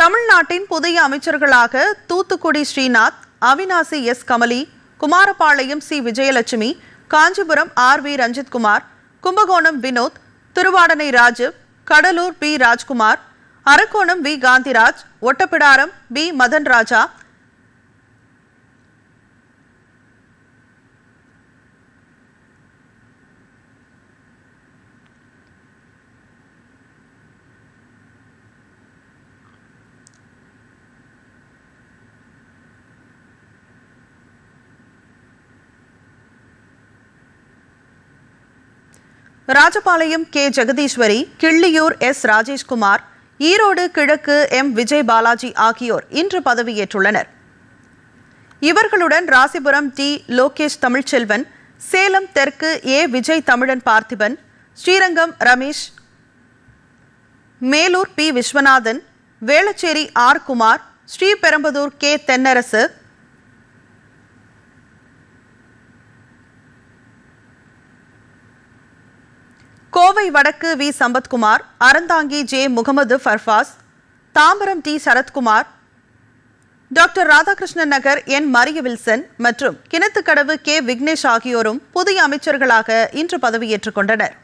தமிழ்நாட்டின் புதிய அமைச்சர்களாக Thoothukudi Srinath, Avinashi S Kamali, Kumarapalayam C Vijayalakshmi, Kanchipuram R V. Ranjithkumar, Kumbakonam Vinoth, Thiruvadanai Rajiv, Cuddalore P. Rajkumar, Arakkonam V. Gandhiraj, Ottapidaram P. Madan Raja, Rajapalayam K. Jegatheeswari, Killiyoor S. Rajeshkumar, Erode கிழக்கு எம். விஜய் பாலாஜி ஆகியோர் இன்று பதவியேற்றுள்ளனர். இவர்களுடன் ராசிபுரம் டி. லோகேஷ் தமிழ்ச்செல்வன், சேலம் தெற்கு A. Vijay Tamilan Parthiban, Srirangam Ramesh, Melur P. Viswanathan, Velachery R. Kumar, Sriperumbudur K. Thennarasu, Kovai வடக்கு V. Sampathkumar, Aranthangi J. Mohammed ஃபர்பாஸ், Tambaram D. Sarathkumar, doctor Radhakrishnan நகர் என். மரியவில்சன் மற்றும் கிணத்துக்கடவு கே. விக்னேஷ் ஆகியோரும் புதிய அமைச்சர்களாக இன்று பதவியேற்றுக் கொண்டனர்.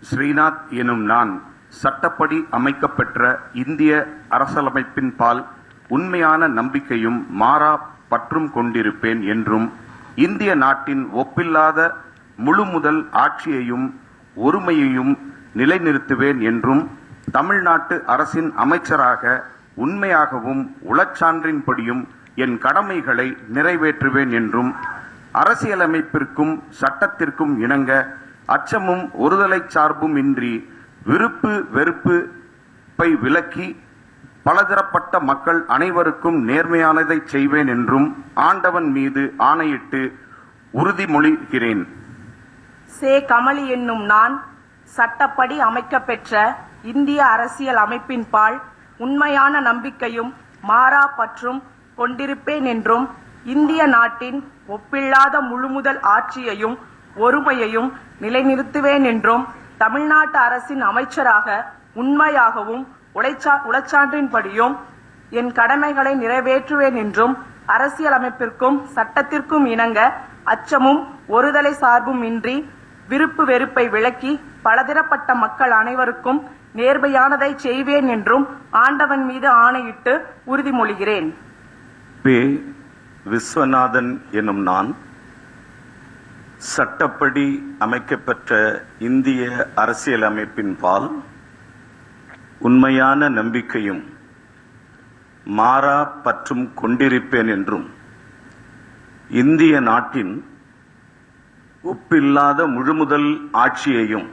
ஸ்ரீநாத் எனும் நான் சட்டப்படி அமைக்கப்பெற்ற இந்திய அரசியலமைப்பின் பால் உண்மையான நம்பிக்கையும் மாறா பற்றும் கொண்டிருப்பேன் என்றும், இந்திய நாட்டின் ஒப்பில்லாத முழுமுதல் ஆட்சியையும் ஒருமையையும் நிலைநிறுத்துவேன் என்றும், தமிழ்நாட்டு அரசின் அமைச்சராக உண்மையாகவும் உளச்சான்றின்படியும் என் கடமைகளை நிறைவேற்றுவேன் என்றும், அரசியலமைப்பிற்கும் சட்டத்திற்கும் இணங்க அச்சமும் ஒருதலை சார்பும் இன்றி விருப்பு வெறுப்பை விலக்கி பலதரப்பட்ட மக்கள் அனைவருக்கும் நேர்மையானதை செய்வேன் என்றும் ஆண்டவன் மீது ஆணையிட்டு உறுதிமொழிகிறேன். சே. கமலி என்னும் நான் சட்டப்படி அமைக்கப்பெற்ற இந்திய அரசியல் அமைப்பின் பால் உண்மையான நம்பிக்கையும் மாறா பற்றும் கொண்டிருப்பேன் என்றும், இந்திய நாட்டின் ஒப்பில்லாத முழுமுதல் ஆட்சியையும் ஒருமையையும் நிலைநிறுத்துவேன் என்றும், தமிழ்நாட்டு அரசின் அமைச்சராக உண்மையாகவும் உளச்சான்றின்படியும் என் கடமைகளை நிறைவேற்றுவேன் என்றும், அரசியலமைப்பிற்கும் சட்டத்திற்கும் இணங்க அச்சமும் ஒருதலை சார்பும் இன்றி விருப்பு வெறுப்பை விலக்கி பலதரப்பட்ட மக்கள் அனைவருக்கும் நேர்மையானதை செய்வேன் என்றும் ஆண்டவன் மீது ஆணையிட்டு உறுதிமொழிகிறேன். பே. விஸ்வநாதன் எனும் நான் சட்டப்படி அமைக்கப்பெற்ற இந்திய அரசியலமைப்பின் பால் உண்மையான நம்பிக்கையும் மாறா பற்றும் கொண்டிருப்பேன் என்றும், இந்திய நாட்டின் ஒப்பில்லாத முழுமுதல் ஆட்சியையும்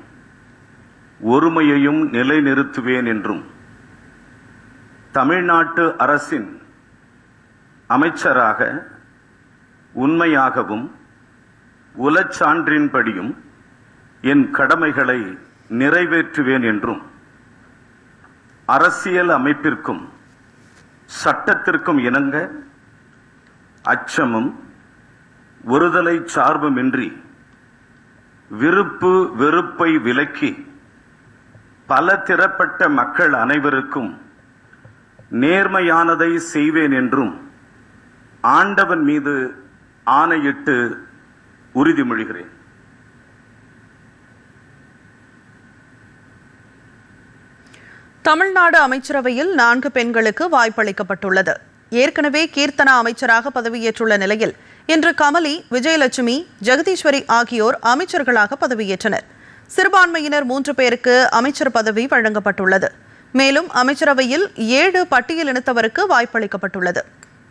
ஒருமையையும் நிலைநிறுத்துவேன் என்றும், தமிழ்நாட்டு அரசின் அமைச்சராக உண்மையாகவும் உளச்சான்றின்படியும் என் கடமைகளை நிறைவேற்றுவேன் என்றும், அரசியல் அமைப்பிற்கும் சட்டத்திற்கும் இணங்க அச்சமும் ஒருதலை சார்புமின்றி விருப்பு வெறுப்பை விலக்கி பல திறப்பட்ட மக்கள் அனைவருக்கும் நேர்மையானதை செய்வேன் என்றும் ஆண்டவன் மீது ஆணையிட்டு உறுதிமொழிகிறேன். தமிழ்நாடு அமைச்சரவையில் 4 பெண்களுக்கு வாய்ப்பளிக்கப்பட்டுள்ளது. ஏற்கனவே கீர்த்தனா அமைச்சராக பதவியேற்றுள்ள நிலையில் இன்று கமலி, விஜயலட்சுமி, ஜெகதீஸ்வரி ஆகியோர் அமைச்சர்களாக பதவியேற்றனர். சிறுபான்மையினர் 3 பேருக்கு அமைச்சர் பதவி வழங்கப்பட்டுள்ளது. மேலும் அமைச்சரவையில் 7 பட்டியலினத்தவருக்கு வாய்ப்பளிக்கப்பட்டுள்ளது.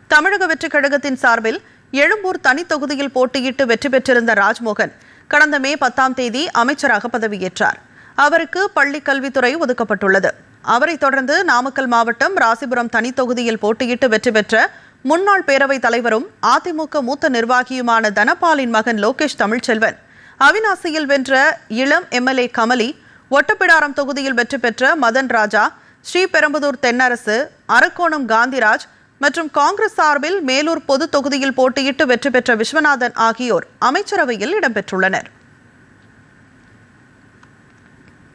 தமிழக வெற்றிக் கழகத்தின் சார்பில் எழும்பூர் தனி தொகுதியில் போட்டியிட்டு வெற்றி பெற்றிருந்த ராஜ்மோகன் கடந்த மே 10ஆம் தேதி அமைச்சராக பதவியேற்றார். அவருக்கு பள்ளிக் கல்வித்துறை ஒதுக்கப்பட்டுள்ளது. அவரைத் தொடர்ந்து நாமக்கல் மாவட்டம் ராசிபுரம் தனி தொகுதியில் போட்டியிட்டு வெற்றி பெற்ற முன்னாள் பேரவைத் தலைவரும் அதிமுக மூத்த நிர்வாகியுமான தனபாலின் மகன் லோகேஷ் தமிழ்ச்செல்வன், அவினாசியில் வென்ற இளம் எம்எல்ஏ கமலி, ஒட்டப்பிடாரம் தொகுதியில் வெற்றி பெற்ற மதன் ராஜா, ஸ்ரீபெரும்புதூர் தென்னரசு, அரக்கோணம் காந்திராஜ் மற்றும் காங்கிரஸ் சார்பில் மேலூர் பொது தொகுதியில் போட்டியிட்டு வெற்றி பெற்ற விஸ்வநாதன் ஆகியோர் அமைச்சரவையில் இடம்பெற்றுள்ளனர்.